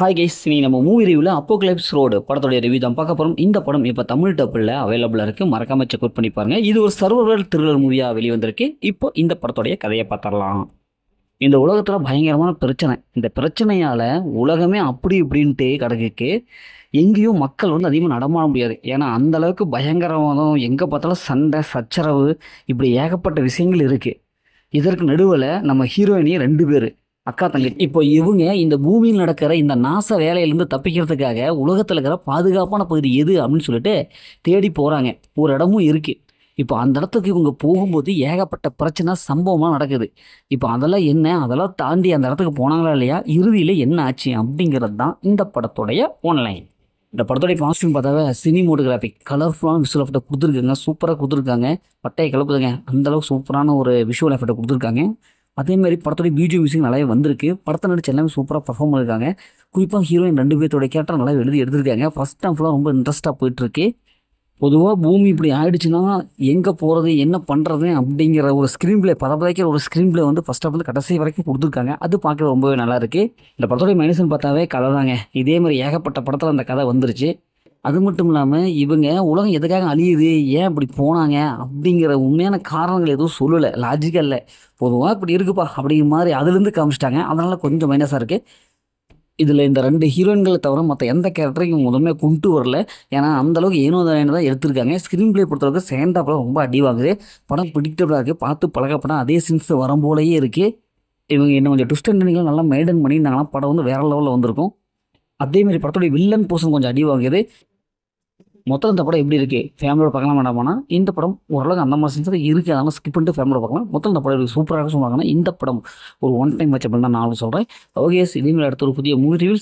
Hi guys, இன்னைக்கு நம்ம movie ரிவ்யூவில் அப்போகலிப்ஸ் ரோடு படத்துடைய ரிவ்யூ தான் பார்க்க போகிறோம். இந்த படம் இப்போ தமிழ் டப்பில் அவைலபிளாக இருக்குது. மறக்காம செக் அவுட் பண்ணி பாருங்க. இது ஒரு சர்வைவல் த்ரில்லர் மூவியாக வெளிவந்திருக்கு. இப்போ இந்த படத்துடைய கதையை பார்த்துடலாம். இந்த உலகத்தில் பயங்கரமான பிரச்சனை. இந்த பிரச்சனையால் உலகமே அப்படி இப்படின்ட்டு கிடக்குக்கு. எங்கேயும் மக்கள் அதிகமாக நடமாட முடியாது. ஏன்னா அந்த அளவுக்கு பயங்கரவாதம், எங்கே பார்த்தாலும் சண்டை சச்சரவு, இப்படி ஏகப்பட்ட விஷயங்கள் இருக்குது. இதற்கு நடுவில் நம்ம ஹீரோயினி 2 பேர் அக்கா தங்கச்சி. இப்போ இவங்க இந்த பூமியில் நடக்கிற இந்த நாச வேலையிலேருந்து தப்பிக்கிறதுக்காக உலகத்தில் இருக்கிற பாதுகாப்பான பகுதி எது அப்படின்னு சொல்லிட்டு தேடி போகிறாங்க. ஒரு இடமும் இருக்குது. இப்போ அந்த இடத்துக்கு இவங்க போகும்போது ஏகப்பட்ட பிரச்சனை சம்பவமாக நடக்குது. இப்போ அதெல்லாம் என்ன, அதெல்லாம் தாண்டி அந்த இடத்துக்கு போனாங்களா இல்லையா, இறுதியில் என்ன ஆச்சு அப்படிங்கிறது தான் இந்த படத்துடைய ஒன்லைன். இந்த படத்துடைய காஸ்டியூம் பார்த்தாவே சினிமோட்டோகிராஃபிக் கலர்ஃபுல்லான விஷுவல் எஃபெக்ட்டை கொடுத்துருக்காங்க. சூப்பராக கொடுத்துருக்காங்க. பட்டையை கிளப்புதுங்க. அந்தளவுக்கு சூப்பரான ஒரு விஷுவல் எஃபெக்ட்டை கொடுத்துருக்காங்க. அதேமாதிரி படத்துடைய பிஜிஎம் மியூசிக் நல்லாவே வந்திருக்கு. படத்தை நடிச்சு எல்லாமே சூப்பராக பர்ஃபார்ம் பண்ணியிருக்காங்க. குறிப்பாக ஹீரோயின் 2 பேர்த்தோட கேரக்டர் நல்லா எழுதி எடுத்திருக்காங்க. ஃபர்ஸ்ட் ஹாஃப் ஃபுல்லாக ரொம்ப இன்ட்ரெஸ்ட்டாக போயிட்டுருக்கு. பொதுவாக பூமி இப்படி ஆயிடுச்சுன்னா எங்கே போகிறது, என்ன பண்ணுறது அப்படிங்கிற ஒரு ஸ்க்ரீன் பிளே, பதப்பதைக்கிற ஒரு ஸ்க்ரீன் பிளே ஃபர்ஸ்ட் ஹாஃப் கடைசி வரைக்கும் கொடுத்துருக்காங்க. அது பார்க்க ரொம்பவே நல்லா இருக்குது. இந்த படத்துடைய மைனஸ்ன்னு பார்த்தாவே கதை தாங்க. இதே மாதிரி ஏகப்பட்ட படத்தில் அந்த கதை வந்துருச்சு. அது மட்டும் இல்லாமல் இவங்க உலகம் எதுக்காக அழியுது, ஏன் இப்படி போனாங்க அப்படிங்கிற உண்மையான காரணங்கள் எதுவும் சொல்லலை. லாஜிக்காக இல்லை. பொதுவாக இப்படி இருக்குப்பா அப்படிங்கிற மாதிரி அதுலேருந்து காமிச்சிட்டாங்க. அதனால் கொஞ்சம் மைனஸாக இருக்குது. இதில் இந்த 2 ஹீரோயின்களை தவிர மற்ற எந்த கேரக்டரையும் முதன்மையாக கொண்டு வரல. ஏன்னா அந்தளவுக்கு ஏனோ தானே தான் எடுத்திருக்காங்க. ஸ்க்ரீன் பிளே பொறுத்தளவுக்கு செகண்ட் ஹாஃபில் ரொம்ப அடி வாங்குது. படம் பிடிக்கபிளாக இருக்குது. பார்த்து பழக்கப்படம் அதே சீன்ஸ் வரும் போலேயே இருக்குது. இவங்க இன்னும் கொஞ்சம் ட்விஸ்ட் அண்ட் நல்லா மெயின்டைன் பண்ணியிருந்தாங்கன்னா படம் வேறு லெவலில் வந்திருக்கும். அதேமாதிரி படத்துடைய வில்லன் போர்ஷன் கொஞ்சம் அடி வாங்குது. மொத்தம் இந்த படம் எப்படி இருக்குது, ஃபேமிலியோட பார்க்கலாம் வேண்டாமானா, இந்த படம் ஓரளவுக்கு அந்த மாதிரி சென்ஸ் இருக்குது. அதனால் ஸ்கிப் பண்ணிட்டு ஃபேமிலியோட பார்க்கலாம். மொத்தம் இந்த படம் சூப்பராக சொல்லுவாங்கன்னா இந்த படம் ஒரு ஒன் டைம் வச்ச பண்ணி தான் நான் சொல்கிறேன். ஓகே, இதேமாதிரி அடுத்த ஒரு புதிய மூவி ரிவ்யூ